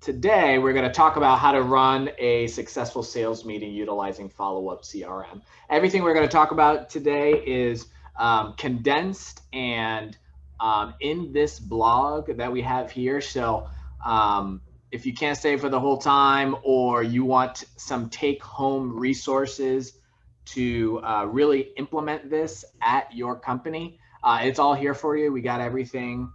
today we're going to talk about how to run a successful sales meeting utilizing Followup CRM. Everything we're going to talk about today is condensed and in this blog that we have here. So if you can't stay for the whole time, or you want some take-home resources to really implement this at your company, it's all here for you. We got everything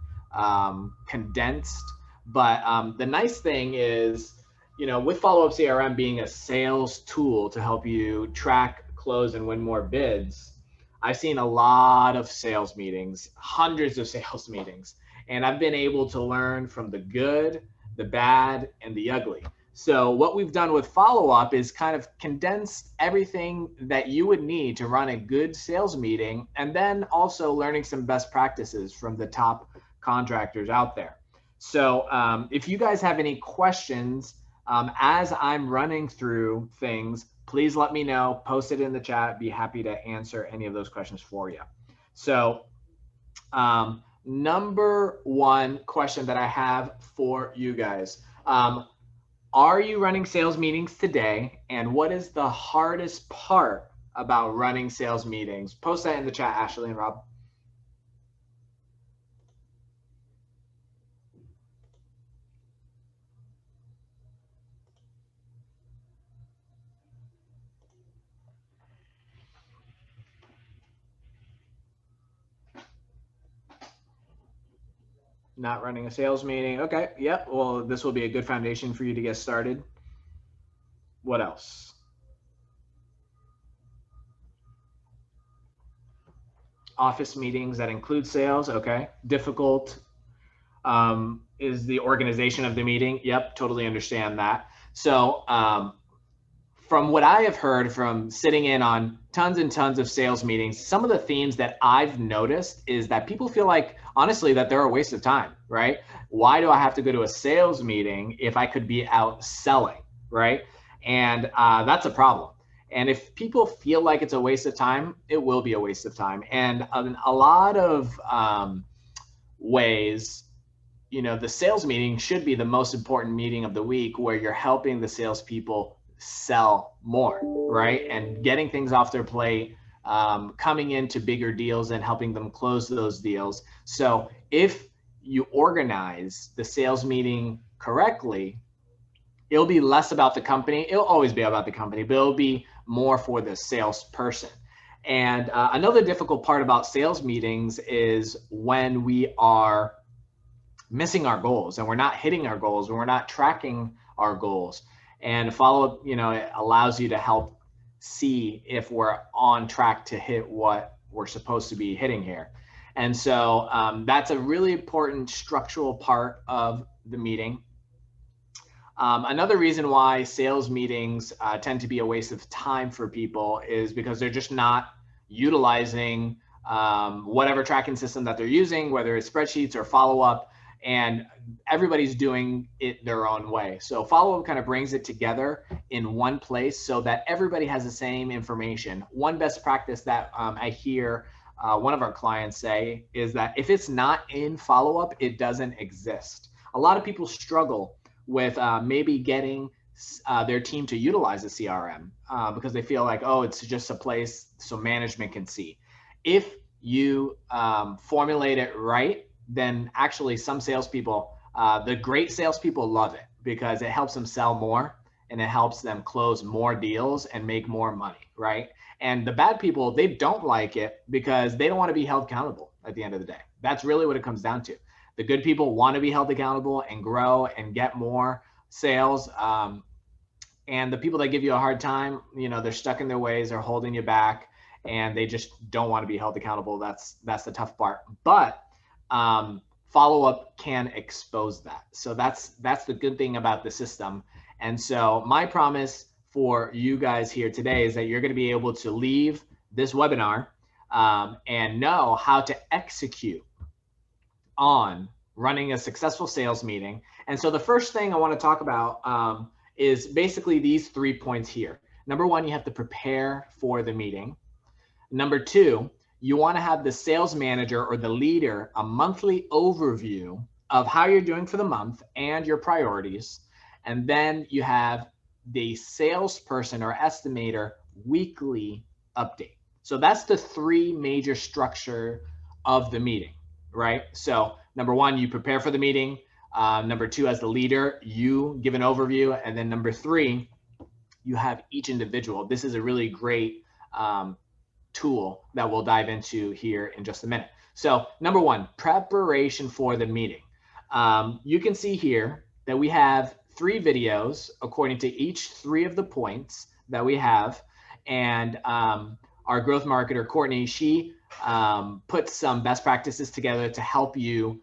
condensed. But the nice thing is, with Followup CRM being a sales tool to help you track, close, and win more bids, I've seen a lot of sales meetings, hundreds of sales meetings, and I've been able to learn from the good, the bad, and the ugly. So what we've done with Followup is kind of condensed everything that you would need to run a good sales meeting, and then also learning some best practices from the top contractors out there. So if you guys have any questions as I'm running through things, please let me know, post it in the chat, be happy to answer any of those questions for you. So number one question that I have for you guys, are you running sales meetings today? And what is the hardest part about running sales meetings? Post that in the chat, Ashley and Rob. Not running a sales meeting. Okay, yep. Well, this will be a good foundation for you to get started. What else? Office meetings that include sales. Okay. Difficult is the organization of the meeting. Yep, totally understand that. So from what I have heard from sitting in on tons and tons of sales meetings, some of the themes that I've noticed is that people feel like, honestly, that they're a waste of time, right? Why do I have to go to a sales meeting if I could be out selling, right? And that's a problem. And if people feel like it's a waste of time, it will be a waste of time. And a lot of ways, the sales meeting should be the most important meeting of the week, where you're helping the salespeople sell more, right? And getting things off their plate, coming into bigger deals and helping them close those deals. So if you organize the sales meeting correctly, it'll be less about the company. It'll always be about the company, but it'll be more for the salesperson. And another difficult part about sales meetings is when we are missing our goals and we're not hitting our goals, and we're not tracking our goals. And Followup, it allows you to help see if we're on track to hit what we're supposed to be hitting here. And so that's a really important structural part of the meeting. Another reason why sales meetings tend to be a waste of time for people is because they're just not utilizing whatever tracking system that they're using, whether it's spreadsheets or Followup, and everybody's doing it their own way. So Followup kind of brings it together in one place so that everybody has the same information. One best practice that I hear one of our clients say is that if it's not in Followup, it doesn't exist. A lot of people struggle with maybe getting their team to utilize the CRM because they feel like, oh, it's just a place so management can see. If you formulate it right, then actually some salespeople, the great salespeople, love it because it helps them sell more and it helps them close more deals and make more money, right? And the bad people, they don't like it because they don't want to be held accountable at the end of the day. That's really what it comes down to. The good people want to be held accountable and grow and get more sales. And the people that give you a hard time, they're stuck in their ways, they're holding you back, and they just don't want to be held accountable. That's the tough part. But Followup can expose that. So that's the good thing about the system. And so my promise for you guys here today is that you're going to be able to leave this webinar and know how to execute on running a successful sales meeting. And so the first thing I want to talk about is basically these 3 points here. Number one, you have to prepare for the meeting. Number two, you want to have the sales manager or the leader a monthly overview of how you're doing for the month and your priorities. And then you have the salesperson or estimator weekly update. So that's the three major structure of the meeting, right? So number one, you prepare for the meeting. Number two, as the leader, you give an overview. And then number three, you have each individual. This is a really great tool that we'll dive into here in just a minute. So number one, preparation for the meeting. You can see here that we have 3 videos according to each 3 of the points that we have. And our growth marketer, Courtney, she puts some best practices together to help you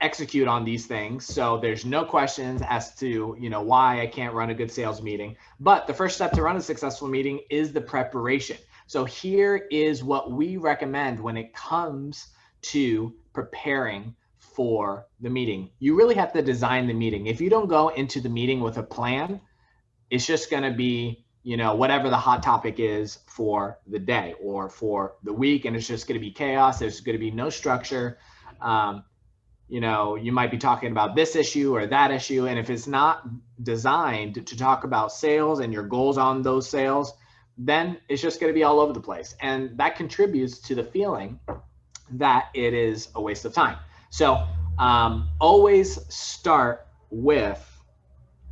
execute on these things. So there's no questions as to, why I can't run a good sales meeting. But the first step to run a successful meeting is the preparation. So here is what we recommend when it comes to preparing for the meeting. You really have to design the meeting. If you don't go into the meeting with a plan, it's just going to be, whatever the hot topic is for the day or for the week, and it's just going to be chaos. There's going to be no structure. You might be talking about this issue or that issue. And if it's not designed to talk about sales and your goals on those sales, then it's just going to be all over the place. And that contributes to the feeling that it is a waste of time. So always start with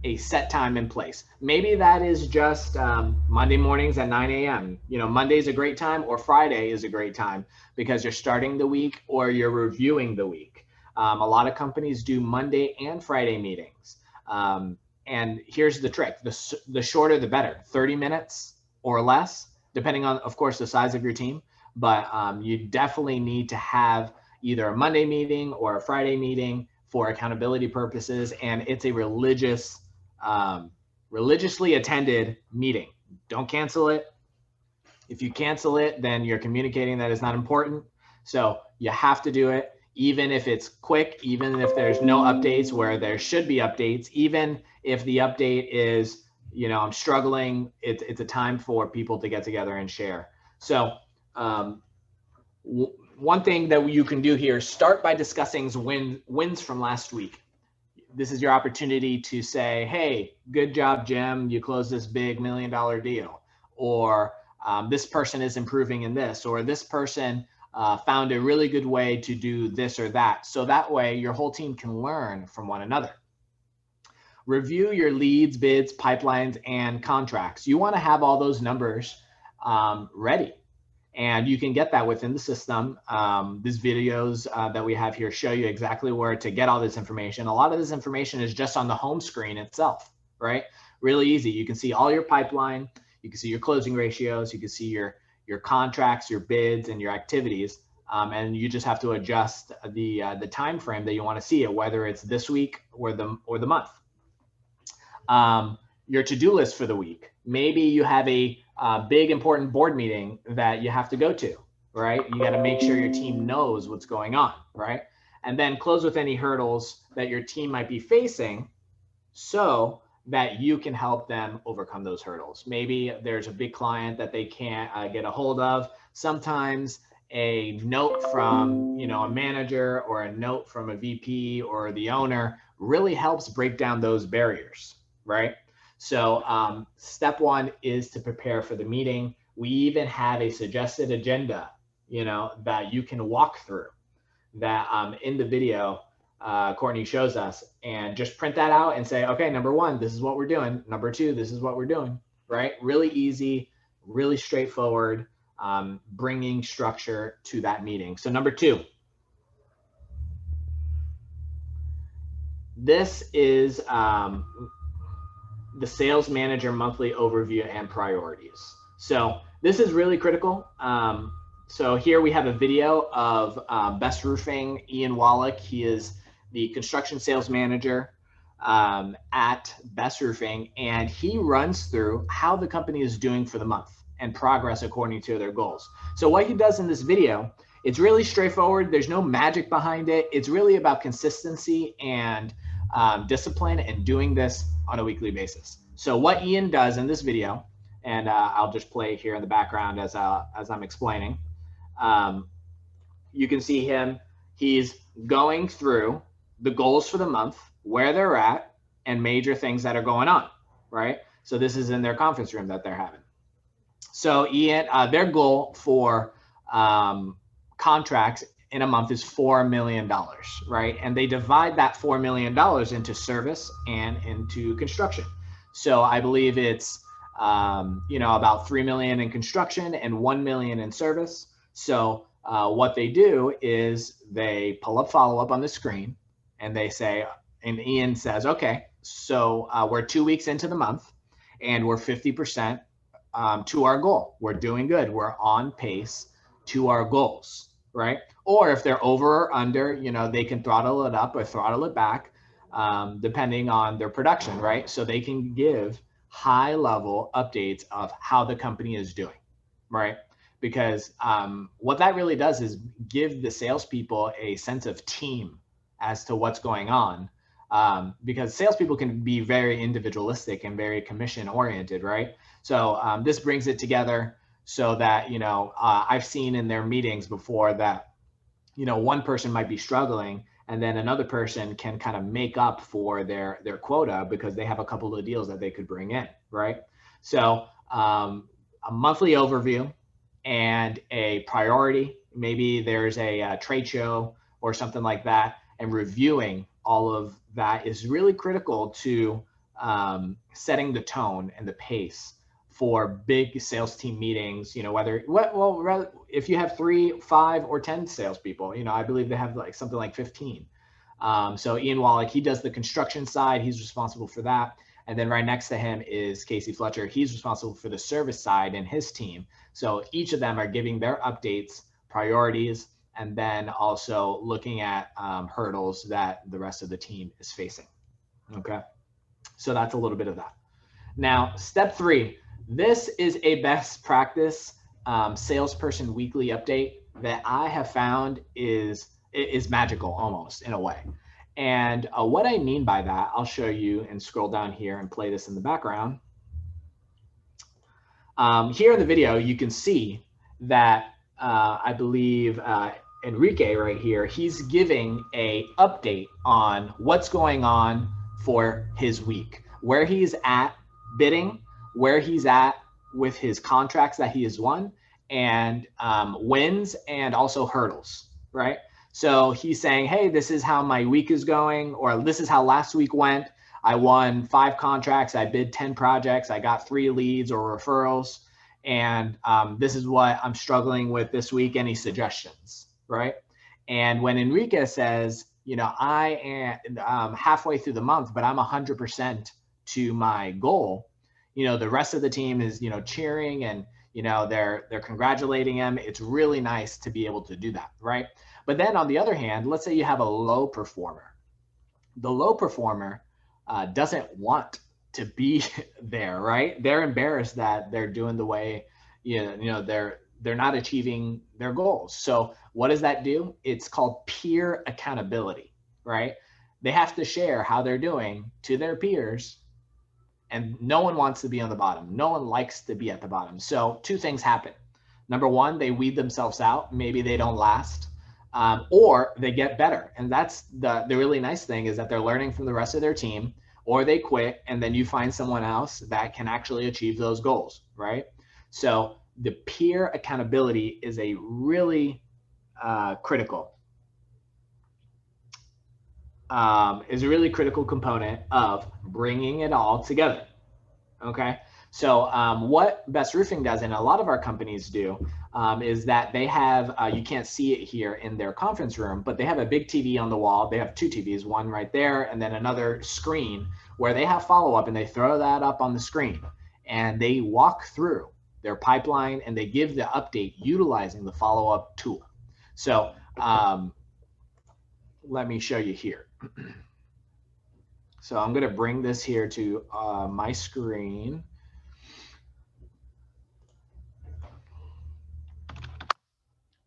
a set time in place. Maybe that is just Monday mornings at 9 a.m. Monday is a great time, or Friday is a great time because you're starting the week or you're reviewing the week. A lot of companies do Monday and Friday meetings. And here's the trick. The shorter, the better. 30 minutes or less, depending on, of course, the size of your team. But you definitely need to have either a Monday meeting or a Friday meeting for accountability purposes. And it's a religiously attended meeting. Don't cancel it. If you cancel it, then you're communicating that it's not important. So you have to do it, even if it's quick, even if there's no updates where there should be updates, even if the update is, I'm struggling, it's a time for people to get together and share. So one thing that you can do here, start by discussing wins from last week. This is your opportunity to say, hey, good job, Jim. You closed this big $1 million deal. Or this person is improving in this, or this person found a really good way to do this or that. So that way your whole team can learn from one another. Review your leads, bids, pipelines, and contracts. You want to have all those numbers ready. And you can get that within the system. These videos that we have here show you exactly where to get all this information. A lot of this information is just on the home screen itself, right? Really easy. You can see all your pipeline. You can see your closing ratios. You can see your contracts, your bids, and your activities. And you just have to adjust the time frame that you want to see it, whether it's this week or the month. Your to-do list for the week. Maybe you have a big important board meeting that you have to go to, right? You got to make sure your team knows what's going on, right? And then close with any hurdles that your team might be facing so that you can help them overcome those hurdles. Maybe there's a big client that they can't get a hold of. Sometimes a note from a manager or a note from a VP or the owner really helps break down those barriers, right? So step one is to prepare for the meeting. We even have a suggested agenda, that you can walk through that in the video Courtney shows us, and just print that out and say, okay, number one, this is what we're doing. Number two, this is what we're doing, right? Really easy, really straightforward, bringing structure to that meeting. So number two, this is the sales manager monthly overview and priorities. So this is really critical. So here we have a video of Best Roofing, Ian Wallach. He is the construction sales manager at Best Roofing, and he runs through how the company is doing for the month and progress according to their goals. So what he does in this video, it's really straightforward. There's no magic behind it. It's really about consistency and discipline and doing this on a weekly basis. So what Ian does in this video, and I'll just play here in the background as I'm explaining. You can see him. He's going through the goals for the month, where they're at, and major things that are going on, right? So this is in their conference room that they're having. So Ian, their goal for contracts in a month is $4 million, right? And they divide that $4 million into service and into construction. So I believe it's about 3 million in construction and 1 million in service. So what they do is they pull up Followup on the screen and they say, and Ian says, okay, so we're 2 weeks into the month and we're 50% to our goal. We're doing good. We're on pace to our goals, right? Or if they're over or under, they can throttle it up or throttle it back, depending on their production, right? So they can give high level updates of how the company is doing, right? Because what that really does is give the salespeople a sense of team as to what's going on. Because salespeople can be very individualistic and very commission oriented, right? So this brings it together so that, I've seen in their meetings before that, one person might be struggling and then another person can kind of make up for their quota because they have a couple of deals that they could bring in, right? So a monthly overview and a priority, maybe there's a trade show or something like that, and reviewing all of that is really critical to setting the tone and the pace for big sales team meetings, if you have 3, 5, or 10 salespeople, I believe they have like something like 15. So Ian Wallach, he does the construction side. He's responsible for that. And then right next to him is Casey Fletcher. He's responsible for the service side and his team. So each of them are giving their updates, priorities, and then also looking at hurdles that the rest of the team is facing. Okay, so that's a little bit of that. Now, step 3, this is a best practice salesperson weekly update that I have found is magical almost in a way. And what I mean by that, I'll show you and scroll down here and play this in the background. Here in the video, you can see that I believe Enrique right here, he's giving a update on what's going on for his week, where he's at bidding, where he's at with his contracts that he has won, and wins and also hurdles, right? So he's saying, hey, this is how my week is going, or this is how last week went. I won 5 contracts, I bid 10 projects, I got 3 leads or referrals, and this is what I'm struggling with this week. Any suggestions, right? And when Enrique says, I am halfway through the month, but I'm 100% to my goal, the rest of the team is, cheering and, they're congratulating him. It's really nice to be able to do that, right? But then on the other hand, let's say you have a low performer. The low performer doesn't want to be there, right? They're embarrassed that they're doing the way, they're not achieving their goals. So what does that do? It's called peer accountability, right? They have to share how they're doing to their peers, and no one wants to be on the bottom. No one likes to be at the bottom. So 2 things happen. Number 1, they weed themselves out. Maybe they don't last. Or they get better. And that's the really nice thing, is that they're learning from the rest of their team, or they quit and then you find someone else that can actually achieve those goals, right? So the peer accountability is a really critical component of bringing it all together. Okay. So what Best Roofing does, and a lot of our companies do, is that they have, you can't see it here in their conference room, but they have a big TV on the wall. They have 2 TVs, one right there, and then another screen where they have Followup, and they throw that up on the screen and they walk through their pipeline and they give the update utilizing the Followup tool. So let me show you here. So I'm going to bring this here to my screen.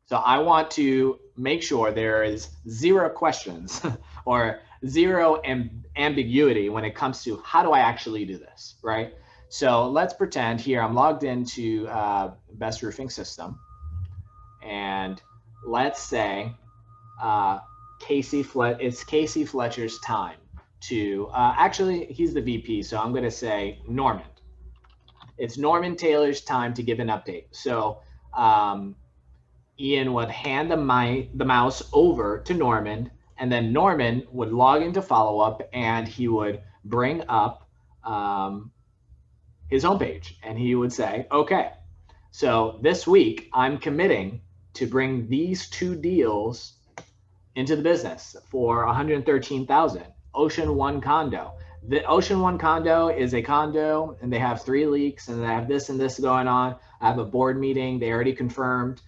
So I want to make sure there is 0 questions or 0 ambiguity when it comes to how do I actually do this, right? So let's pretend here I'm logged into Best Roofing System, and let's say it's Casey Fletcher's time to, actually, he's the VP, so I'm going to say Norman. It's Norman Taylor's time to give an update. So Ian would hand the mouse over to Norman, and then Norman would log into Followup, and he would bring up his homepage, and he would say, okay, so this week I'm committing to bring these 2 deals into the business for 113,000. Ocean One condo. The Ocean One condo is a condo, and they have 3 leaks, and they have this and this going on. I have a board meeting. They already confirmed.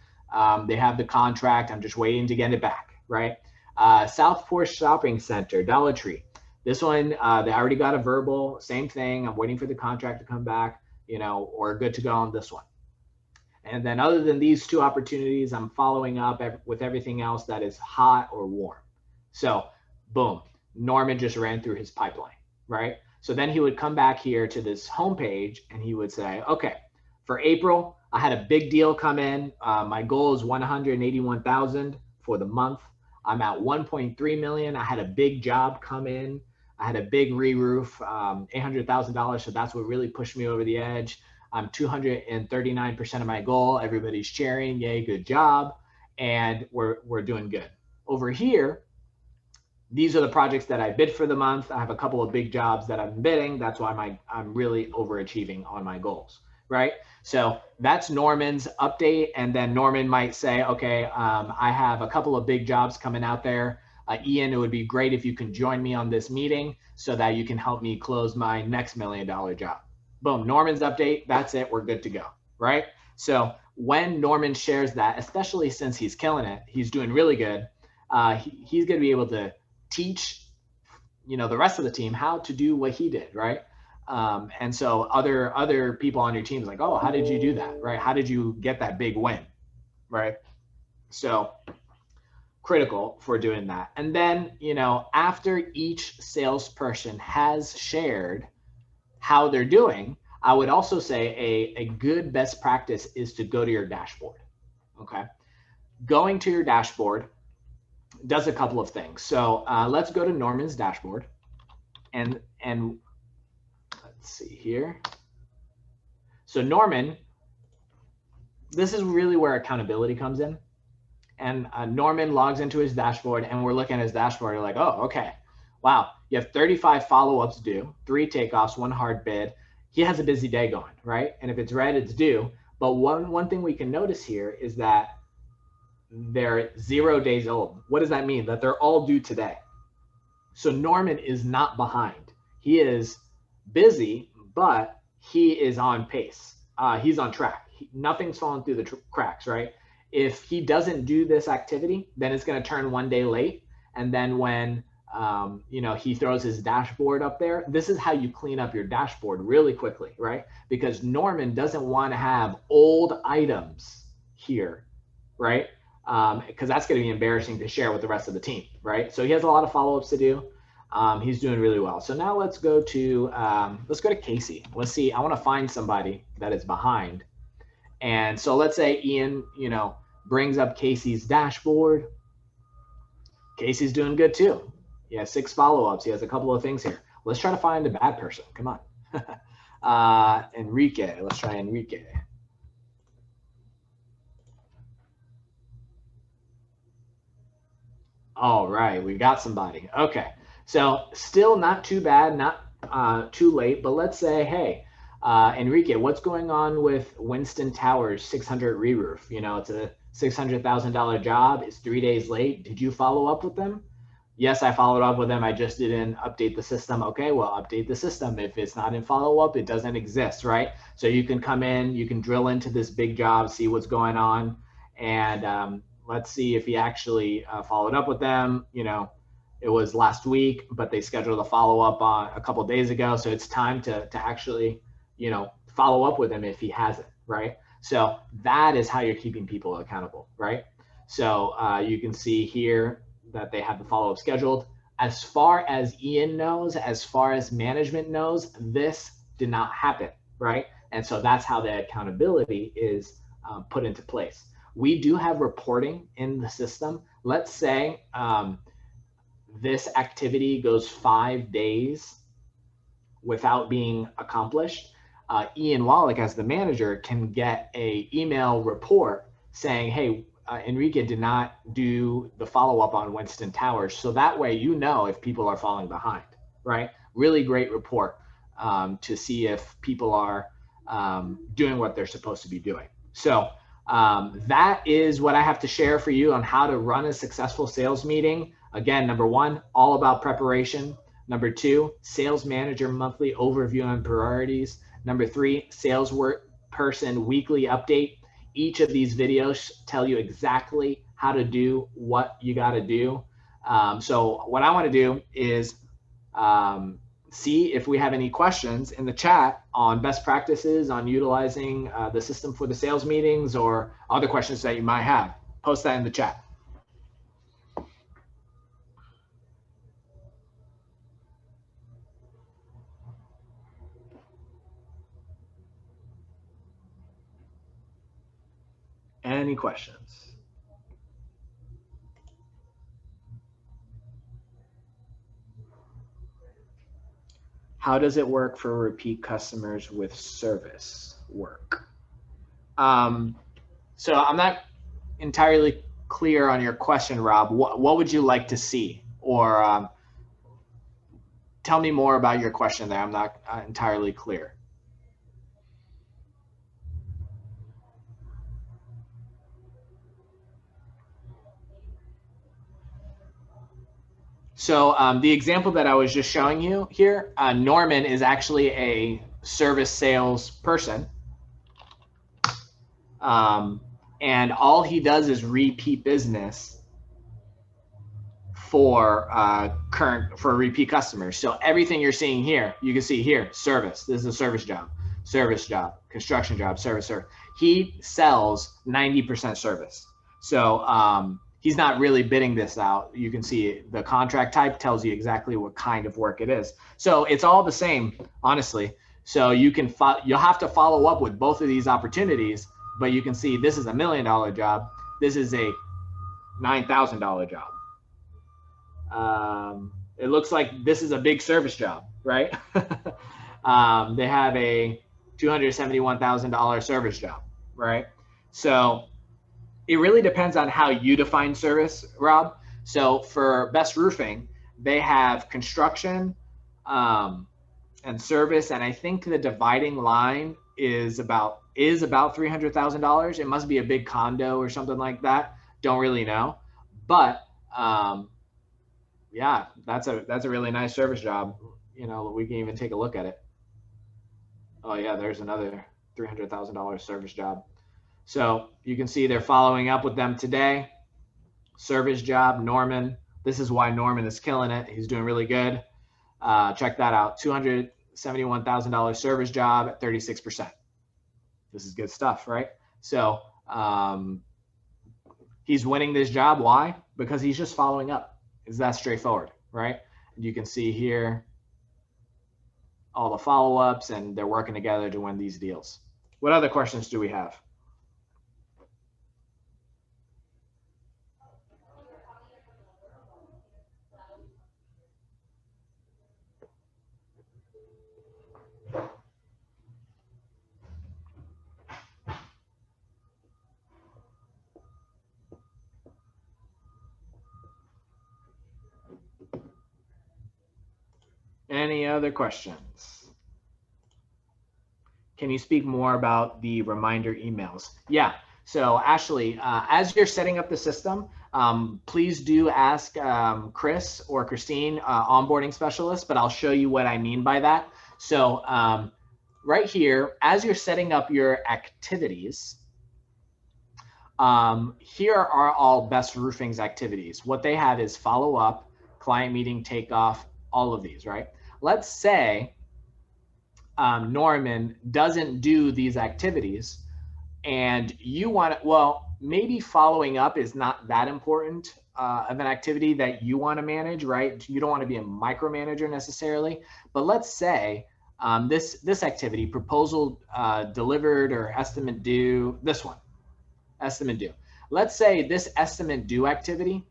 They have the contract. I'm just waiting to get it back, right? Southport Shopping Center, Dollar Tree. This one, they already got a verbal, same thing. I'm waiting for the contract to come back, you know, or good to go on this one. And then other than these 2 opportunities, I'm following up with everything else that is hot or warm. So boom, Norman just ran through his pipeline, right? So then he would come back here to this homepage, and he would say, okay, for April, I had a big deal come in. My goal is 181,000 for the month. I'm at 1.3 million. I had a big job come in. I had a big re-roof, $800,000. So that's what really pushed me over the edge. I'm 239% of my goal. Everybody's cheering. Yay, good job. And we're doing good. Over here, these are the projects that I bid for the month. I have a couple of big jobs that I'm bidding. That's why I'm really overachieving on my goals, right? So that's Norman's update. And then Norman might say, okay, I have a couple of big jobs coming out there. Ian, it would be great if you can join me on this meeting so that you can help me close my next $1 million job. Boom, Norman's update, that's it, we're good to go, right? So when Norman shares that, especially since he's killing it, he's doing really good, he's gonna be able to teach, you know, the rest of the team how to do what he did, right? And so other people on your team is like, oh, how did you do that, right? How did you get that big win, right? So critical for doing that. And then, you know, after each salesperson has shared how they're doing, I would also say a good best practice is to go to your dashboard, okay? Going to your dashboard does a couple of things. So let's go to Norman's dashboard, and let's see here. So Norman, this is really where accountability comes in. And Norman logs into his dashboard, and we're looking at his dashboard. You're like, oh, okay, wow, you have 35 follow-ups due, 3 takeoffs, 1 hard bid. He has a busy day going, right? And if it's red, it's due. But one thing we can notice here is that they're 0 days old. What does that mean? That they're all due today. So Norman is not behind. He is busy, but he is on pace. He's on track. Nothing's falling through the cracks, right? If he doesn't do this activity, then it's going to turn 1 day late. And then when you know, he throws his dashboard up there, this is how you clean up your dashboard really quickly, right? Because Norman doesn't want to have old items here, right? Because that's going to be embarrassing to share with the rest of the team, right? So he has a lot of follow-ups to do. He's doing really well. So now let's go to Casey. Let's see. I want to find somebody that is behind. And so let's say Ian, you know, brings up Casey's dashboard. Casey's doing good too. He has 6 follow-ups. He has a couple of things here. Let's try to find a bad person. Come on. Enrique. Let's try Enrique. All right, we got somebody. Okay, so still not too bad, not too late, but let's say, hey, Enrique, what's going on with Winston Towers 600 re-roof? You know, it's a $600,000 job. It's 3 days late. Did you follow up with them? Yes, I followed up with them. I just didn't update the system. Okay, well, update the system. If it's not in follow-up, it doesn't exist, right? So you can come in, you can drill into this big job, see what's going on, and let's see if he actually followed up with them. You know, it was last week, but they scheduled a follow-up on a couple of days ago. So it's time to actually, you know, follow up with him if he hasn't, right? So that is how you're keeping people accountable, right? So you can see here that they have the follow-up scheduled. As far as Ian knows, as far as management knows, this did not happen, right? And so that's how the accountability is put into place. We do have reporting in the system. Let's say this activity goes 5 days without being accomplished, Ian Wallach, as the manager, can get a email report saying, hey, Enrique did not do the follow-up on Winston Towers. So that way, you know, if people are falling behind, right? Really great report to see if people are doing what they're supposed to be doing. So that is what I have to share for you on how to run a successful sales meeting. Again, number one, all about preparation. Number two, sales manager monthly overview and priorities. Number three, sales person weekly update. Each of these videos tell you exactly how to do what you got to do. So what I want to do is see if we have any questions in the chat on best practices on utilizing the system for the sales meetings, or other questions that you might have. Post that in the chat. Any questions? How does it work for repeat customers with service work? So I'm not entirely clear on your question, Rob. What would you like to see? Or tell me more about your question there. I'm not entirely clear. So the example that I was just showing you here, Norman is actually a service sales person. And all he does is repeat business for repeat customers. So everything you're seeing here, you can see here, service. This is a service job, construction job, service. He sells 90% service. So he's not really bidding this out. You can see the contract type tells you exactly what kind of work it is. So it's all the same, honestly. So you'll have to follow up with both of these opportunities, but you can see this is $1 million job. This is a $9,000 job. It looks like this is a big service job, right? They have a $271,000 service job, right? So it really depends on how you define service, Rob. So for Best Roofing, they have construction and service, and I think the dividing line is about $300,000. It must be a big condo or something like that. Don't really know, but yeah, that's a really nice service job. You know, we can even take a look at it. Oh yeah, there's another $300,000 service job. So you can see they're following up with them today. Service job, Norman. This is why Norman is killing it. He's doing really good. Check that out. $271,000 service job at 36%. This is good stuff, right? So he's winning this job. Why? Because he's just following up. It's that straightforward, right? And you can see here all the follow-ups, and they're working together to win these deals. What other questions do we have? Any other questions? Can you speak more about the reminder emails? Yeah, so Ashley, as you're setting up the system, please do ask Chris or Christine, onboarding specialist, but I'll show you what I mean by that. So right here, as you're setting up your activities, here are all Best Roofing's activities. What they have is follow up, client meeting, takeoff, all of these, right? Let's say Norman doesn't do these activities and you want to, well, maybe following up is not that important of an activity that you want to manage, right? You don't want to be a micromanager necessarily, but let's say this activity, proposal delivered or estimate due, this one, estimate due. Let's say this estimate due activity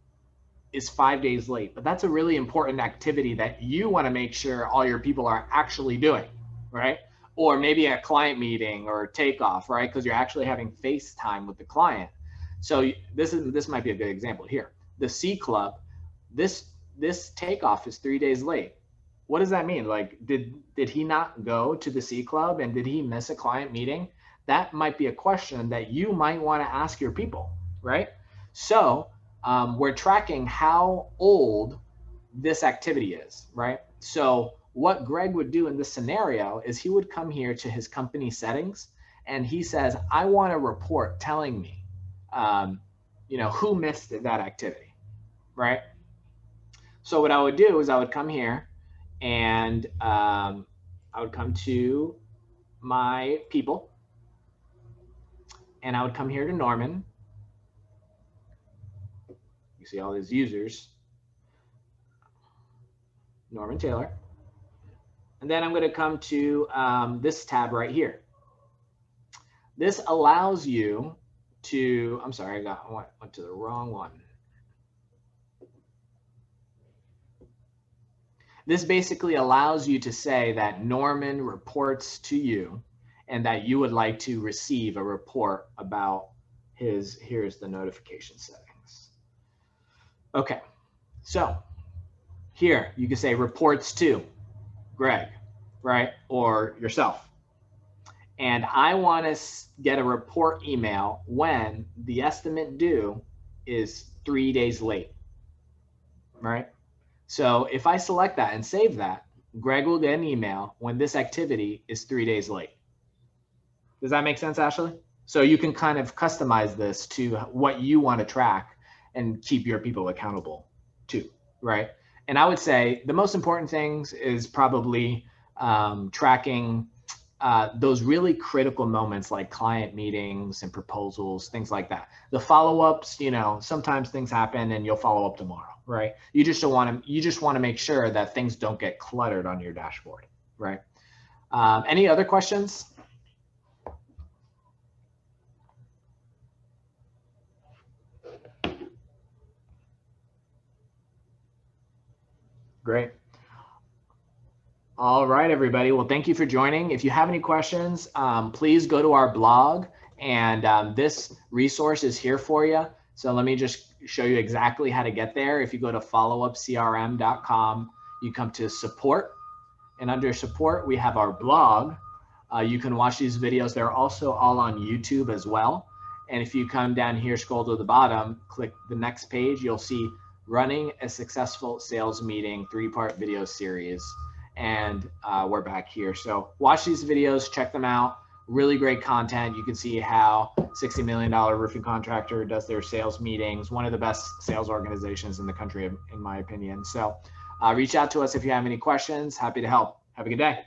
is 5 days late, but that's a really important activity that you want to make sure all your people are actually doing, right? Or maybe a client meeting or takeoff, right? Because you're actually having FaceTime with the client. So this might be a good example here. The C Club, this takeoff is 3 days late. What does that mean? Like, did he not go to the C Club, and did he miss a client meeting? That might be a question that you might want to ask your people, right? So we're tracking how old this activity is, right? So what Greg would do in this scenario is he would come here to his company settings, and he says, I want a report telling me, who missed that activity, right? So what I would do is I would come here, and I would come to my people, and I would come here to Norman. You see all these users, Norman Taylor. And then I'm going to come to this tab right here. This allows you to, I'm sorry, I went to the wrong one. This basically allows you to say that Norman reports to you and that you would like to receive a report about here's the notification settings. Okay, so here you can say reports to Greg, right? Or yourself. And I want to get a report email when the estimate due is 3 days late, right? So if I select that and save that, Greg will get an email when this activity is 3 days late. Does that make sense, Ashley? So you can kind of customize this to what you want to track and keep your people accountable to, right? And I would say the most important things is probably tracking those really critical moments like client meetings and proposals, things like that. The follow-ups, sometimes things happen and you'll follow up tomorrow, right? You just want to make sure that things don't get cluttered on your dashboard, right? Any other questions? Great. All right, everybody. Well, thank you for joining. If you have any questions, please go to our blog, and this resource is here for you. So let me just show you exactly how to get there. If you go to followupcrm.com, you come to support, and under support, we have our blog. You can watch these videos. They're also all on YouTube as well. And if you come down here, scroll to the bottom, click the next page, you'll see Running a Successful Sales Meeting 3-part video series. And we're back here. So watch these videos, check them out. Really great content. You can see how $60 million roofing contractor does their sales meetings. One of the best sales organizations in the country, in my opinion. So reach out to us if you have any questions. Happy to help. Have a good day.